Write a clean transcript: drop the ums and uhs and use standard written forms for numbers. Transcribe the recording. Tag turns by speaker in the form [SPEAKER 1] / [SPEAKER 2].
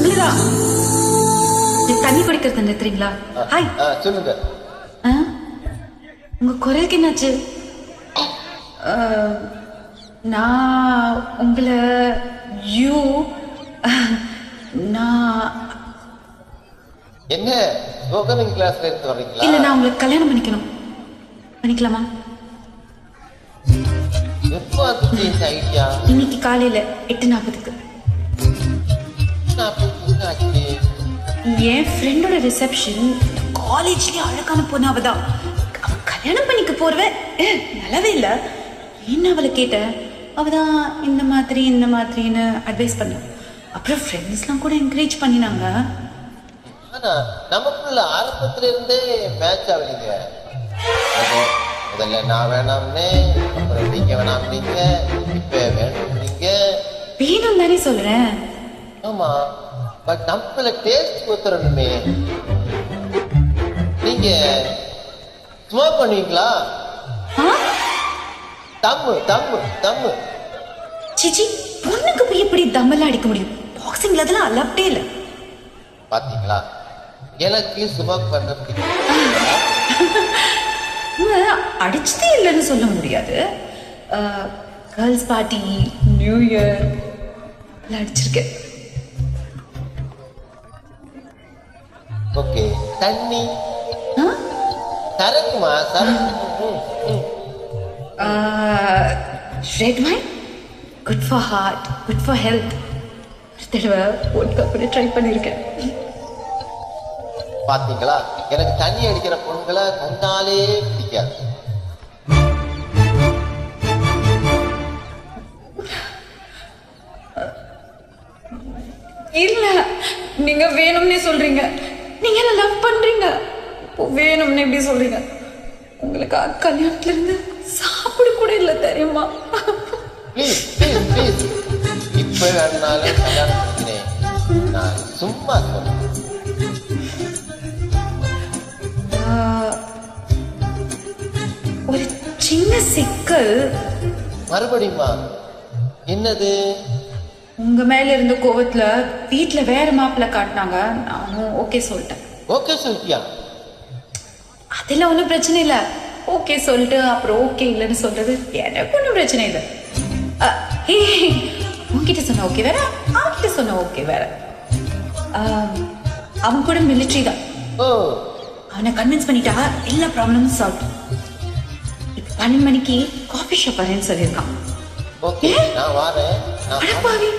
[SPEAKER 1] உங்களதான் தண்ணி குடிக்கிறது நிறுத்துறீங்களா? ஹாய்.
[SPEAKER 2] சொல்லுங்க.
[SPEAKER 1] உங்க குரலுக்கு என்னாச்சு? நான் உங்களை நான்
[SPEAKER 2] என்ன ஸ்போக்கன் கிளாஸ்ல எடுத்து வர்றீங்களா?
[SPEAKER 1] இல்ல, நான் உங்களுக்கு கல்யாணம் பண்ணிக்கலாமா?
[SPEAKER 2] எப்போ அது இந்த ஐடியா?
[SPEAKER 1] இன்னைக்கு காலையில 8:40. என் ஃப்ரெண்டோட ரிசப்ஷன். காலேஜ்லயே அழகான பொண்ணு அவதான். அவ கல்யாணம் பண்ணிக்க போறவ நல்லாவே இல்ல. என்ன அவளை கேட்டேன், அவதான் இந்த மாதிரின்னு அட்வைஸ் பண்ண. அப்புறம் ஃப்ரெண்ட்ஸ்லாம் கூட என்கரேஜ் பண்ணினாங்க.
[SPEAKER 2] ஆனா நமக்குள்ள ஆரம்பத்துல இருந்தே மேட்ச் ஆகலீங்க. முதல்ல நான் வேணாம்னு, அப்புறம் நீங்க வேணாம்னீங்க, இப்ப வேணும்னீங்க.
[SPEAKER 1] வேணும் தானே சொல்றேன்.
[SPEAKER 2] ஆமா, பட் நம்மள டேஸ்ட் கொடுத்துறணுமே. நீங்க ஸ்மோக் பண்ணுவீங்களா? தம்மு தம்மு தம்மு.
[SPEAKER 1] சிச்சி, பொண்ணுக்கு போய் எப்படி தம்மெல்லாம் அடிக்க முடியும்? பாக்ஸிங்ல அதெல்லாம் அலப்டே இல்ல.
[SPEAKER 2] பாத்தீங்களா, எனக்கு ஸ்மோக் பண்ண பிடிக்கும்.
[SPEAKER 1] அடிச்சதே இல்லைன்னு சொல்ல முடியாது. கேர்ள்ஸ் பார்ட்டி, நியூ இயர் அடிச்சிருக்கேன்.
[SPEAKER 2] ஓகே, தண்ணி சரக்குமா? சரக்கு
[SPEAKER 1] red wine good for heart, good for health. தடவை வோட்கா கூட ட்ரை பண்ணியிருக்கேன்.
[SPEAKER 2] பாத்தீங்களா, எனக்கு தண்ணி அடிக்கிற பொண்ணுங்களை கண்டாலே பிடிக்காது.
[SPEAKER 1] இல்ல, நீங்க வேணும்னே சொல்றீங்க. நீங்க என்ன லவ் பண்றீங்க, வேணும்னு எப்படி சொல்றீங்க? உங்களுக்கு கல்யாணத்துல இருந்து சாப்பிட கூட இல்ல தெரியுமா?
[SPEAKER 2] ப்ளீஸ் ப்ளீஸ் ப்ளீஸ், இப்ப வேணாலும் கல்யாணம் பண்ணிக்கிறேன். நான் சும்மா சொல்றேன்.
[SPEAKER 1] ஒரு சின்ன சிக்கல்.
[SPEAKER 2] மறுபடியுமா? என்னது?
[SPEAKER 1] உங்க மேல இருந்த கோவத்துல வீட்டுல வேற மாப்பிள்ள காட்டினாங்க. நானும் ஓகே சொல்லிட்டேன்.
[SPEAKER 2] ஓகே சொல்லிட்டியா?
[SPEAKER 1] அதெல்லாம் ஒன்றும் பிரச்சனை இல்லை. ஓகே சொல்லிட்டு அப்புறம் ஓகே இல்லைன்னு சொல்றது எனக்கு ஒன்றும் பிரச்சனை இல்லை. உன்கிட்ட சொன்ன ஓகே வேற, அவன்கிட்ட சொன்ன ஓகே வேற. அவன் கூட மிலிட்ரி தான். அவனை கன்வின்ஸ் பண்ணிட்டா எல்லா ப்ராப்ளமும் சால்வ். இப்போ 12 மணிக்கு காஃபி ஷாப் வரேன்னு சொல்லியிருக்கான்.
[SPEAKER 2] ஓகே, நான் வரேன்.
[SPEAKER 1] அடப்பாவி,